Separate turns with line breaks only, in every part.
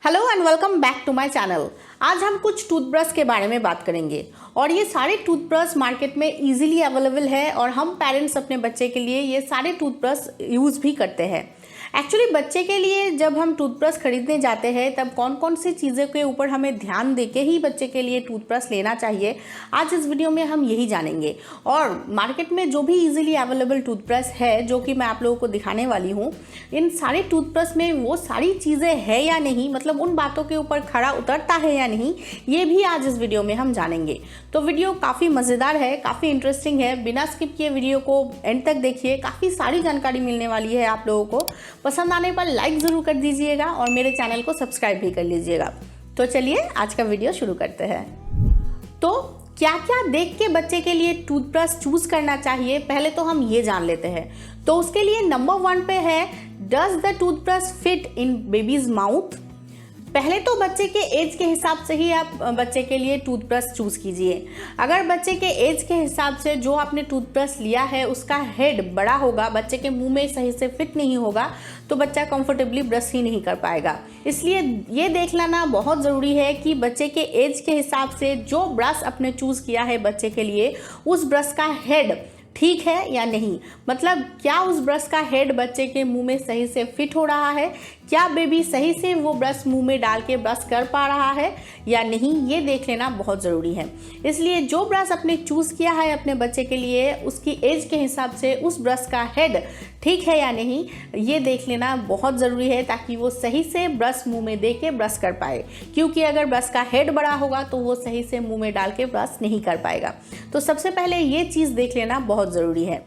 Hello and welcome back to my channel. आज हम कुछ टूथब्रश के बारे में बात करेंगे और ये सारे टूथब्रश मार्केट में इजीली अवेलेबल है और हम पेरेंट्स अपने बच्चे के लिए ये सारे टूथब्रश यूज़ भी करते हैं। एक्चुअली बच्चे के लिए जब हम टूथब्रश खरीदने जाते हैं तब कौन कौन सी चीज़ों के ऊपर हमें ध्यान देके ही बच्चे के लिए टूथब्रश लेना चाहिए, आज इस वीडियो में हम यही जानेंगे। और मार्केट में जो भी इजीली अवेलेबल टूथब्रश है जो कि मैं आप लोगों को दिखाने वाली हूँ, इन सारे टूथब्रश में वो सारी चीज़ें है या नहीं, मतलब उन बातों के ऊपर खरा उतरता है या नहीं, ये भी आज इस वीडियो में हम जानेंगे। तो वीडियो काफ़ी मज़ेदार है, काफ़ी इंटरेस्टिंग है, बिना स्किप किए वीडियो को एंड तक देखिए, काफ़ी सारी जानकारी मिलने वाली है आप लोगों को। पसंद आने पर लाइक ज़रूर कर दीजिएगा और मेरे चैनल को सब्सक्राइब भी कर लीजिएगा। तो चलिए आज का वीडियो शुरू करते हैं। तो क्या क्या देख के बच्चे के लिए टूथब्रश चूज़ करना चाहिए, पहले तो हम ये जान लेते हैं। तो उसके लिए नंबर 1 पे है, does the toothbrush fit in babies mouth. पहले तो बच्चे के एज के हिसाब से ही आप बच्चे के लिए टूथब्रश चूज़ कीजिए। अगर बच्चे के एज के हिसाब से जो आपने टूथब्रश लिया है उसका हेड बड़ा होगा, बच्चे के मुंह में सही से फिट नहीं होगा, तो बच्चा कंफर्टेबली ब्रश ही नहीं कर पाएगा। इसलिए ये देख लेना बहुत ज़रूरी है कि बच्चे के एज के हिसाब से जो ब्रश आपने चूज़ किया है बच्चे के लिए, उस ब्रश का हेड ठीक है या नहीं। मतलब क्या उस ब्रश का हेड बच्चे के मुंह में सही से फिट हो रहा है, क्या बेबी सही से वो ब्रश मुंह में डाल के ब्रश कर पा रहा है या नहीं, ये देख लेना बहुत ज़रूरी है। इसलिए जो ब्रश आपने चूज़ किया है अपने बच्चे के लिए, उसकी एज के हिसाब से उस ब्रश का हेड ठीक है या नहीं, ये देख लेना बहुत ज़रूरी है, ताकि वो सही से ब्रश मुंह में दे के ब्रश कर पाए। क्योंकि अगर ब्रश का हेड बड़ा होगा तो वो सही से मुंह में डाल के ब्रश नहीं कर पाएगा। तो सबसे पहले ये चीज़ देख लेना बहुत ज़रूरी है।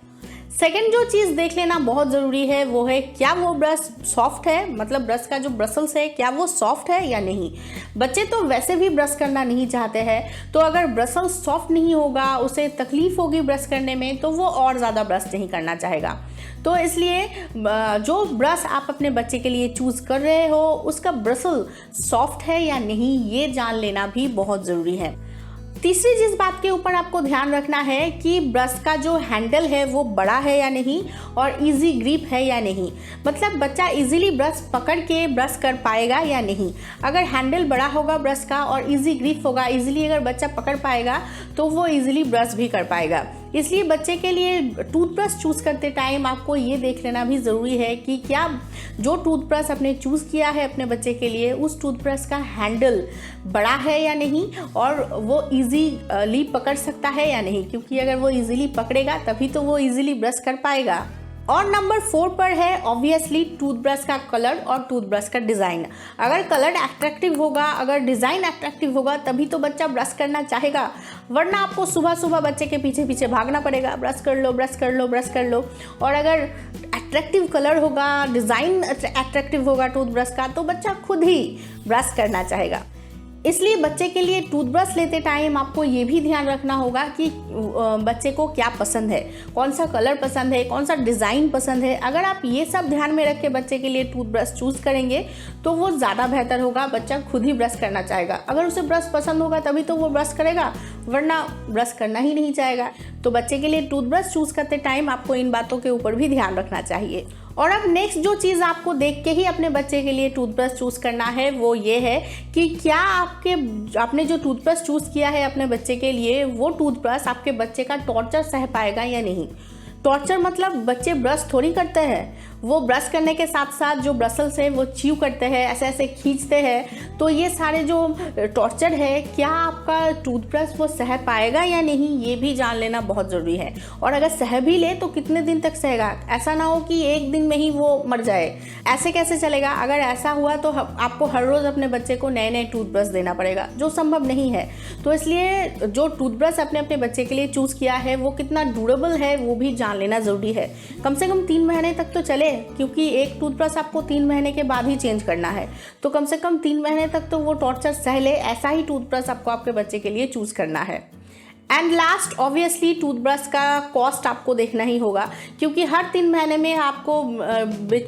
सेकेंड जो चीज़ देख लेना बहुत ज़रूरी है वो है, क्या वो ब्रश सॉफ्ट है, मतलब ब्रश का जो ब्रसल्स है क्या वो सॉफ्ट है या नहीं। बच्चे तो वैसे भी ब्रश करना नहीं चाहते हैं, तो अगर ब्रसल्स सॉफ्ट नहीं होगा, उसे तकलीफ होगी ब्रश करने में, तो वो और ज़्यादा ब्रश नहीं करना चाहेगा। तो इसलिए जो ब्रश आप अपने बच्चे के लिए चूज़ कर रहे हो उसका ब्रसल सॉफ्ट है या नहीं, ये जान लेना भी बहुत ज़रूरी है। तीसरी जिस बात के ऊपर आपको ध्यान रखना है कि ब्रश का जो हैंडल है वो बड़ा है या नहीं और इजी ग्रिप है या नहीं। मतलब बच्चा इजीली ब्रश पकड़ के ब्रश कर पाएगा या नहीं। अगर हैंडल बड़ा होगा ब्रश का और इजी ग्रिप होगा, इजीली अगर बच्चा पकड़ पाएगा तो वो इजीली ब्रश भी कर पाएगा। इसलिए बच्चे के लिए टूथब्रश चूज़ करते टाइम आपको ये देख लेना भी ज़रूरी है कि क्या जो टूथब्रश आपने चूज़ किया है अपने बच्चे के लिए, उस टूथब्रश का हैंडल बड़ा है या नहीं और वो इजीली पकड़ सकता है या नहीं। क्योंकि अगर वो इजीली पकड़ेगा तभी तो वो इजीली ब्रश कर पाएगा। और नंबर 4 पर है ऑब्वियसली टूथब्रश का कलर और टूथब्रश का डिज़ाइन। अगर कलर अट्रैक्टिव होगा, अगर डिज़ाइन अट्रैक्टिव होगा, तभी तो बच्चा ब्रश करना चाहेगा, वरना आपको सुबह सुबह बच्चे के पीछे पीछे भागना पड़ेगा, ब्रश कर लो ब्रश कर लो ब्रश कर लो। और अगर अट्रैक्टिव कलर होगा, डिज़ाइन अट्रैक्टिव होगा टूथब्रश का, तो बच्चा खुद ही ब्रश करना चाहेगा। इसलिए बच्चे के लिए टूथब्रश लेते टाइम आपको ये भी ध्यान रखना होगा कि बच्चे को क्या पसंद है, कौन सा कलर पसंद है, कौन सा डिज़ाइन पसंद है। अगर आप ये सब ध्यान में रख के बच्चे के लिए टूथब्रश चूज़ करेंगे तो वो ज़्यादा बेहतर होगा, बच्चा खुद ही ब्रश करना चाहेगा। अगर उसे ब्रश पसंद होगा तभी तो वो ब्रश करेगा, वरना ब्रश करना ही नहीं चाहेगा। तो बच्चे के लिए टूथब्रश चूज़ करते टाइम आपको इन बातों के ऊपर भी ध्यान रखना चाहिए। और अब नेक्स्ट जो चीज़ आपको देख के ही अपने बच्चे के लिए टूथब्रश चूज़ करना है वो ये है कि क्या आपने जो टूथब्रश चूज़ किया है अपने बच्चे के लिए, वो टूथब्रश आपके बच्चे का टॉर्चर सह पाएगा या नहीं। टॉर्चर मतलब बच्चे ब्रश थोड़ी करते हैं, वो ब्रश करने के साथ साथ जो ब्रसल्स है वो च्यू करते हैं, ऐसे ऐसे खींचते हैं। तो ये सारे जो टॉर्चर है, क्या आपका टूथब्रश वो सह पाएगा या नहीं, ये भी जान लेना बहुत ज़रूरी है। और अगर सह भी ले तो कितने दिन तक सहेगा। ऐसा ना हो कि एक दिन में ही वो मर जाए, ऐसे कैसे चलेगा। अगर ऐसा हुआ तो आपको हर रोज़ अपने बच्चे को नए नए टूथब्रश देना पड़ेगा, जो संभव नहीं है। तो इसलिए जो टूथब्रश आपने अपने बच्चे के लिए चूज़ किया है वो कितना ड्यूरेबल है वो भी जान लेना ज़रूरी है। कम से कम 3 महीने तक तो चले, क्योंकि एक टूथब्रश आपको 3 महीने के बाद ही चेंज करना है। तो कम से कम 3 महीने तक तो वो टॉर्चर सह ले, ऐसा ही टूथब्रश आपको आपके बच्चे के लिए चूज़ करना है। एंड लास्ट ऑब्वियसली टूथब्रश का कॉस्ट आपको देखना ही होगा, क्योंकि हर 3 महीने में आपको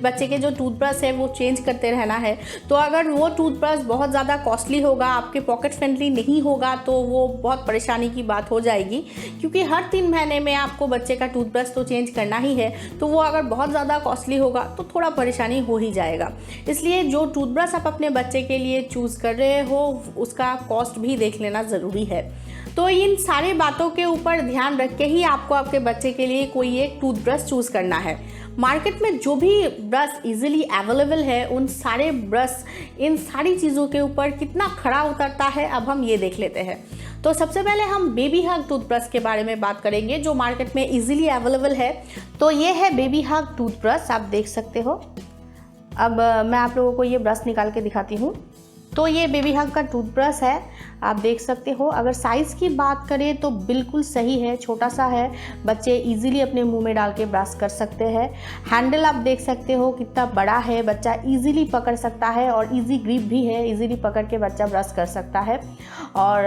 बच्चे के जो टूथब्रश है वो चेंज करते रहना है। तो अगर वो टूथब्रश बहुत ज़्यादा कॉस्टली होगा, आपके पॉकेट फ्रेंडली नहीं होगा, तो वो बहुत परेशानी की बात हो जाएगी, क्योंकि हर 3 महीने में आपको बच्चे का टूथब्रश तो चेंज करना ही है। तो वो अगर बहुत ज़्यादा कॉस्टली होगा तो थोड़ा परेशानी हो ही जाएगा। इसलिए जो टूथब्रश आप अपने बच्चे के लिए चूज़ कर रहे हो उसका कॉस्ट भी देख लेना ज़रूरी है। तो इन सारी बातों के ऊपर ध्यान रख के ही आपको आपके बच्चे के लिए कोई एक टूथब्रश चूज़ करना है। मार्केट में जो भी ब्रश इजीली अवेलेबल है, उन सारे ब्रश इन सारी चीज़ों के ऊपर कितना खरा उतरता है, अब हम ये देख लेते हैं। तो सबसे पहले हम बेबी हग टूथब्रश के बारे में बात करेंगे, जो मार्केट में इजीली अवेलेबल है। तो ये है बेबी हग टूथब्रश, आप देख सकते हो। अब मैं आप लोगों को ये ब्रश निकाल के दिखाती हूँ। तो ये बेबी हग का टूथब्रश है, आप देख सकते हो। अगर साइज़ की बात करें तो बिल्कुल सही है, छोटा सा है, बच्चे इजीली अपने मुंह में डाल के ब्रश कर सकते हैं। हैंडल आप देख सकते हो कितना बड़ा है, बच्चा इजीली पकड़ सकता है और इजी ग्रिप भी है, इजीली पकड़ के बच्चा ब्रश कर सकता है। और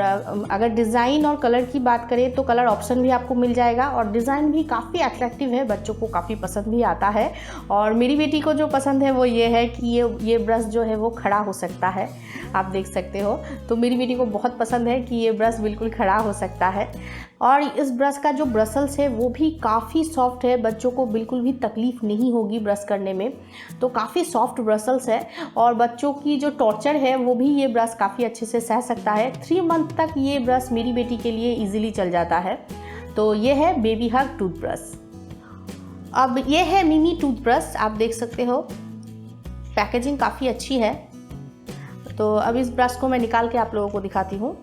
अगर डिज़ाइन और कलर की बात करें तो कलर ऑप्शन भी आपको मिल जाएगा, और डिज़ाइन भी काफ़ी अट्रैक्टिव है, बच्चों को काफ़ी पसंद भी आता है। और मेरी बेटी को जो पसंद है वो ये है कि ये ब्रश जो है वो खड़ा हो सकता है, आप देख सकते हो। तो मेरी बेटी को बहुत पसंद है कि ये ब्रश बिल्कुल खड़ा हो सकता है। और इस ब्रश का जो ब्रसल्स है वो भी काफ़ी सॉफ्ट है, बच्चों को बिल्कुल भी तकलीफ़ नहीं होगी ब्रश करने में। तो काफ़ी सॉफ्ट ब्रसल्स है, और बच्चों की जो टॉर्चर है वो भी ये ब्रश काफ़ी अच्छे से सह सकता है। 3 मंथ तक ये ब्रश मेरी बेटी के लिए ईजिली चल जाता है। तो ये है बेबी हग टूथब्रश। अब ये है मिमी टूथब्रश, आप देख सकते हो। पैकेजिंग काफ़ी अच्छी है। तो अब इस ब्रश को मैं निकाल के आप लोगों को दिखाती हूँ।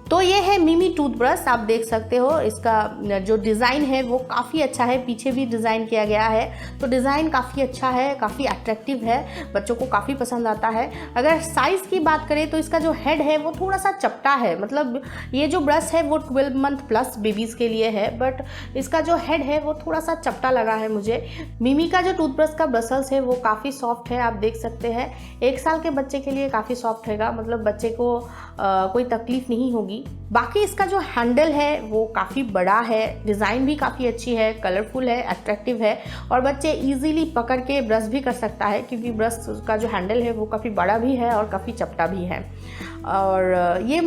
तो ये है मिमी टूथब्रश, आप देख सकते हो। इसका जो डिज़ाइन है वो काफ़ी अच्छा है, पीछे भी डिज़ाइन किया गया है। तो डिज़ाइन काफ़ी अच्छा है, काफ़ी अट्रैक्टिव है, बच्चों को काफ़ी पसंद आता है। अगर साइज़ की बात करें तो इसका जो हेड है वो थोड़ा सा चपटा है, मतलब ये जो ब्रश है वो 12 मंथ प्लस बेबीज़ के लिए है, बट इसका जो हेड है वो थोड़ा सा चपटा लगा है मुझे। मिमी का जो टूथब्रश का ब्रसल्स है वो काफ़ी सॉफ्ट है, आप देख सकते हैं। 1 साल के बच्चे के लिए काफ़ी सॉफ्ट हैगा, मतलब बच्चे को कोई तकलीफ़ नहीं होगी। बाकी इसका जो हैंडल है वो काफ़ी बड़ा है, डिज़ाइन भी काफ़ी अच्छी है, कलरफुल है, अट्रैक्टिव है, और बच्चे इजीली पकड़ के ब्रश भी कर सकता है, क्योंकि ब्रश का जो हैंडल है वो काफ़ी बड़ा भी है और काफ़ी चपटा भी है। और ये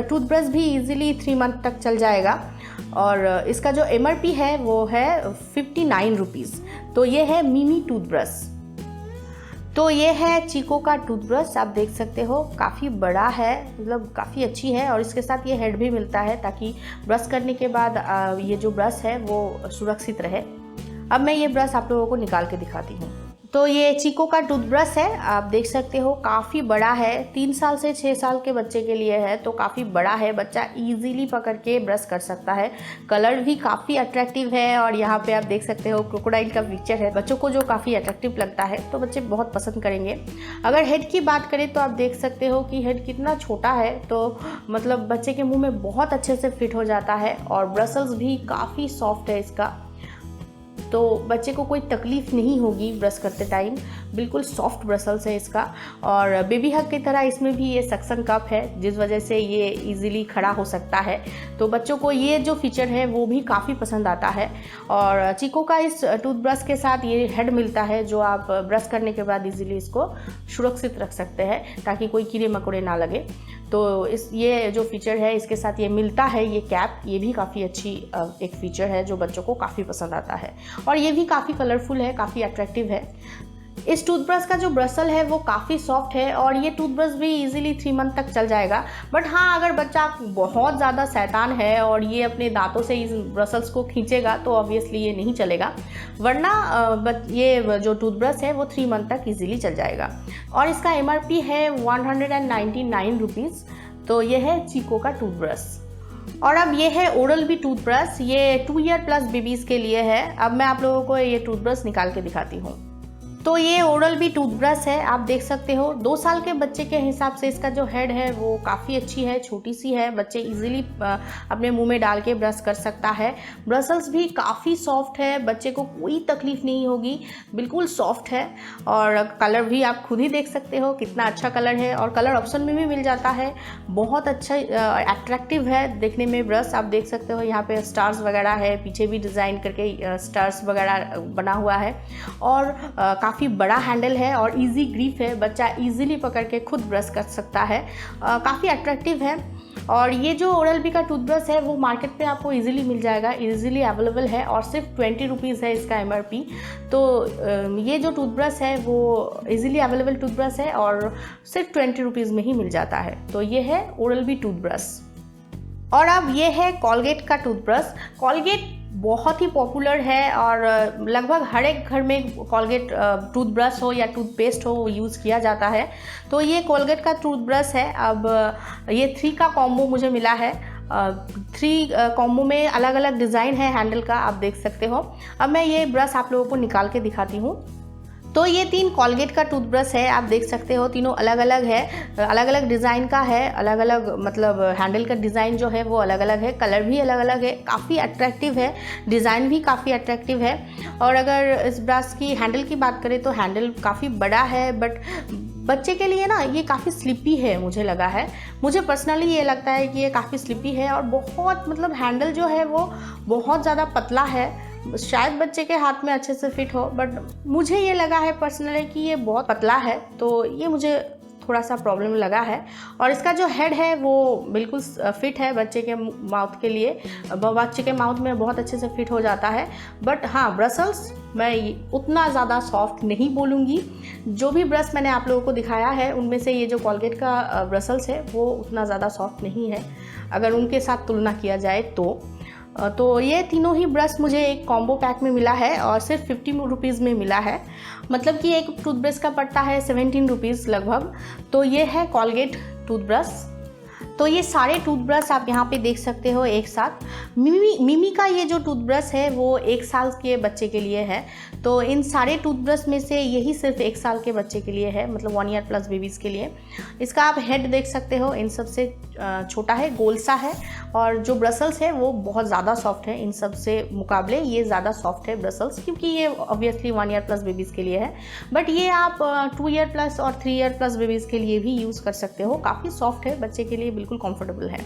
टूथब्रश भी इजीली 3 मंथ तक चल जाएगा। और इसका जो MRP है वो है 59 रुपीज़। तो ये है मिमी टूथब्रश। तो ये है चीको का टूथब्रश, आप देख सकते हो। काफ़ी बड़ा है, मतलब काफ़ी अच्छी है, और इसके साथ ये हेड भी मिलता है ताकि ब्रश करने के बाद ये जो ब्रश है वो सुरक्षित रहे। अब मैं ये ब्रश आप लोगों को निकाल के दिखाती हूँ। तो ये चीको का टूथब्रश है, आप देख सकते हो। काफ़ी बड़ा है, 3 साल से 6 साल के बच्चे के लिए है, तो काफ़ी बड़ा है, बच्चा इजीली पकड़ के ब्रश कर सकता है। कलर भी काफ़ी अट्रैक्टिव है, और यहाँ पे आप देख सकते हो क्रोकोडाइल का पिक्चर है, बच्चों को जो काफ़ी अट्रैक्टिव लगता है, तो बच्चे बहुत पसंद करेंगे। अगर हेड की बात करें तो आप देख सकते हो कि हेड कितना छोटा है, तो मतलब बच्चे के मुँह में बहुत अच्छे से फिट हो जाता है, और ब्रसल्स भी काफ़ी सॉफ्ट है इसका, तो बच्चे को कोई तकलीफ़ नहीं होगी ब्रश करते टाइम। बिल्कुल सॉफ्ट ब्रसल्स है इसका। और बेबी हग की तरह इसमें भी ये सक्शन कप है, जिस वजह से ये इजीली खड़ा हो सकता है। तो बच्चों को ये जो फीचर है वो भी काफ़ी पसंद आता है। और चीको का इस टूथब्रश के साथ ये हेड मिलता है, जो आप ब्रश करने के बाद इजीली इसको सुरक्षित रख सकते हैं ताकि कोई कीड़े मकोड़े ना लगे। तो ये जो फीचर है इसके साथ ये मिलता है, ये कैप, ये भी काफ़ी अच्छी एक फ़ीचर है जो बच्चों को काफ़ी पसंद आता है। और ये भी काफ़ी कलरफुल है, काफ़ी अट्रैक्टिव है। इस टूथब्रश का जो ब्रसल है वो काफ़ी सॉफ्ट है, और ये टूथब्रश भी इजीली 3 मंथ तक चल जाएगा। बट हाँ, अगर बच्चा बहुत ज़्यादा शैतान है और ये अपने दांतों से इस ब्रसल्स को खींचेगा तो ऑब्वियसली ये नहीं चलेगा, वरना ये जो टूथब्रश है वो 3 मंथ तक इजीली चल जाएगा। और इसका MRP है 199 रुपीज़। तो ये है चीको का टूथब्रश। और अब ये है ओरल बी टूथब्रश, ये 2 ईयर प्लस बेबीज़ के लिए है। अब मैं आप लोगों को ये टूथब्रश निकाल के दिखाती हूँ। तो ये ओरल बी टूथब्रश है, आप देख सकते हो 2 साल के बच्चे के हिसाब से इसका जो हेड है वो काफ़ी अच्छी है, छोटी सी है, बच्चे इजीली अपने मुंह में डाल के ब्रश कर सकता है। ब्रसल्स भी काफ़ी सॉफ्ट है, बच्चे को कोई तकलीफ नहीं होगी, बिल्कुल सॉफ्ट है। और कलर भी आप खुद ही देख सकते हो कितना अच्छा कलर है, और कलर ऑप्शन में भी मिल जाता है। बहुत अच्छा अट्रैक्टिव है देखने में ब्रश, आप देख सकते हो यहाँ पे स्टार्स वगैरह है, पीछे भी डिज़ाइन करके स्टार्स वगैरह बना हुआ है, और काफ़ी बड़ा हैंडल है और इजी ग्रिप है, बच्चा इजीली पकड़ के खुद ब्रश कर सकता है। काफ़ी अट्रैक्टिव है। और ये जो ओरल बी का टूथब्रश है वो मार्केट पे आपको इजीली मिल जाएगा, इजीली अवेलेबल है, और सिर्फ 20 रुपीज़ है इसका MRP। तो ये जो टूथब्रश है वो इजीली अवेलेबल टूथब्रश है और सिर्फ 20 रुपीज़ में ही मिल जाता है। तो ये है ओरल बी टूथब्रश। और अब ये है कॉलगेट का टूथब्रश। कॉलगेट बहुत ही पॉपुलर है और लगभग हर एक घर में कॉलगेट टूथब्रश हो या टूथपेस्ट हो वो यूज़ किया जाता है। तो ये कॉलगेट का टूथब्रश है। अब ये 3 का कॉम्बो मुझे मिला है। 3 कॉम्बो में अलग अलग डिज़ाइन है हैंडल का, आप देख सकते हो। अब मैं ये ब्रश आप लोगों को निकाल के दिखाती हूँ। तो ये 3 कॉलगेट का टूथब्रश है, आप देख सकते हो तीनों अलग अलग है, अलग अलग डिज़ाइन का है, अलग अलग मतलब हैंडल का डिज़ाइन जो है वो अलग अलग है, कलर भी अलग अलग है, काफ़ी अट्रैक्टिव है, डिज़ाइन भी काफ़ी अट्रैक्टिव है। और अगर इस ब्रश की हैंडल की बात करें तो हैंडल काफ़ी बड़ा है, बट बच्चे के लिए ना ये काफ़ी स्लिपी है मुझे लगा है। मुझे पर्सनली ये लगता है कि ये काफ़ी स्लिपी है और बहुत मतलब हैंडल जो है वो बहुत ज़्यादा पतला है। शायद बच्चे के हाथ में अच्छे से फिट हो, बट मुझे ये लगा है पर्सनली कि ये बहुत पतला है, तो ये मुझे थोड़ा सा प्रॉब्लम लगा है। और इसका जो हेड है वो बिल्कुल फिट है बच्चे के माउथ के लिए, बच्चे के माउथ में बहुत अच्छे से फिट हो जाता है। बट हाँ, ब्रसल्स मैं उतना ज़्यादा सॉफ्ट नहीं बोलूँगी। जो भी ब्रश मैंने आप लोगों को दिखाया है उनमें से ये जो कॉलगेट का ब्रसल्स है वो उतना ज़्यादा सॉफ्ट नहीं है अगर उनके साथ तुलना किया जाए तो ये तीनों ही ब्रश मुझे एक कॉम्बो पैक में मिला है और सिर्फ 50 रुपीज़ में मिला है। मतलब कि एक टूथब्रश का पड़ता है 17 रुपीज़ लगभग। तो ये है कॉलगेट टूथब्रश। तो ये सारे टूथब्रश आप यहाँ पे देख सकते हो एक साथ। मिमी का ये जो टूथब्रश है वो 1 साल के बच्चे के लिए है। तो इन सारे टूथब्रश में से यही सिर्फ 1 साल के बच्चे के लिए है, मतलब 1 ईयर प्लस बेबीज़ के लिए। इसका आप हेड देख सकते हो, इन सब से छोटा है, गोल सा है, और जो ब्रसल्स है वो बहुत ज़्यादा सॉफ्ट है। इन सब से मुकाबले ये ज़्यादा सॉफ्ट है ब्रसल्स, क्योंकि ये ऑब्वियसली 1 ईयर प्लस बेबीज़ के लिए है। बट ये आप 2 ईयर प्लस और 3 ईयर प्लस बेबीज़ के लिए भी यूज़ कर सकते हो। काफ़ी सॉफ्ट है, बच्चे के लिए बिल्कुल कंफर्टेबल है।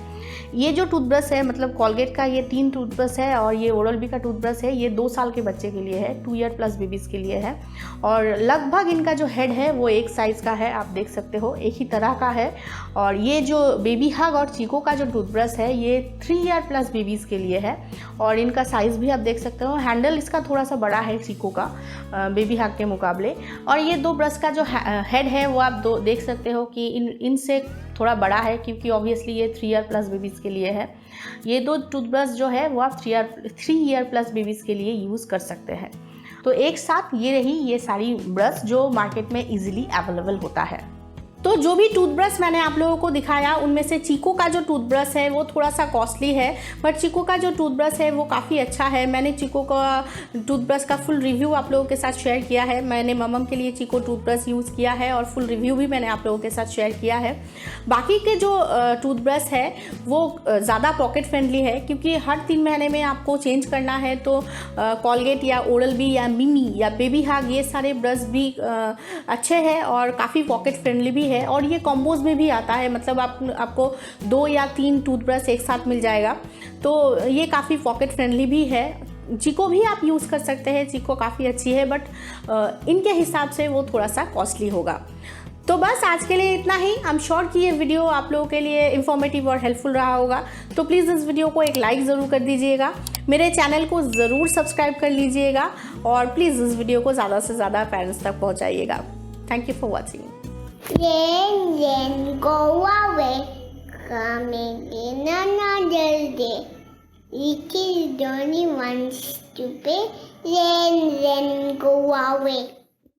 ये जो टूथब्रश है, मतलब कॉलगेट का ये 3 टूथब्रश है, और ये ओरल बी का टूथब्रश है, ये 2 साल के बच्चे के लिए है, 2 ईयर प्लस बेबीज़ के लिए है। और लगभग इनका जो हेड है वो एक साइज़ का है, आप देख सकते हो, एक ही तरह का है। और ये जो बेबी हग और चीको का जो टूथब्रश है ये 3 ईयर प्लस बेबीज़ के लिए है, और इनका साइज़ भी आप देख सकते हो। हैंडल इसका थोड़ा सा बड़ा है चीको का बेबी हग के मुकाबले। और ये 2 ब्रश का जो हेड है वो आप देख सकते हो कि इनसे थोड़ा बड़ा है, क्योंकि ऑब्वियसली ये 3 ईयर प्लस बेबीज़ के लिए है। ये 2 टूथब्रश जो है वो आप 3 ईयर प्लस बेबीज़ के लिए यूज़ कर सकते हैं। तो एक साथ ये रही ये सारी ब्रश जो मार्केट में इजीली अवेलेबल होता है। तो जो भी टूथब्रश मैंने आप लोगों को दिखाया उनमें से चीको का जो टूथब्रश है वो थोड़ा सा कॉस्टली है, बट चीको का जो टूथब्रश है वो काफ़ी अच्छा है। मैंने चीको का टूथब्रश का फुल रिव्यू आप लोगों के साथ शेयर किया है। मैंने ममम के लिए चीको टूथब्रश यूज़ किया है और फुल रिव्यू भी मैंने आप लोगों के साथ शेयर किया है। बाकी के जो टूथब्रश है वो ज़्यादा पॉकेट फ्रेंडली है, क्योंकि हर 3 महीने में आपको चेंज करना है। तो कॉलगेट या ओरल बी या मिमी या बेबी हग ये सारे ब्रश भी अच्छे हैं और काफ़ी पॉकेट फ्रेंडली भी है, और ये कॉम्बोज में भी आता है, मतलब आपको 2 या 3 टूथब्रश एक साथ मिल जाएगा। तो ये काफ़ी पॉकेट फ्रेंडली भी है। चीको भी आप यूज़ कर सकते हैं, चीको काफ़ी अच्छी है, बट इनके हिसाब से वो थोड़ा सा कॉस्टली होगा। तो बस आज के लिए इतना ही। आई एम श्योर कि ये वीडियो आप लोगों के लिए इन्फॉर्मेटिव और हेल्पफुल रहा होगा। तो प्लीज़ इस वीडियो को एक लाइक ज़रूर कर दीजिएगा, मेरे चैनल को ज़रूर सब्सक्राइब कर लीजिएगा, और प्लीज़ इस वीडियो को ज़्यादा से ज़्यादा पेरेंट्स तक पहुँचाइएगा। Thank you for watching.
Then go away, coming in another day. Little Donny wants to play, then go away.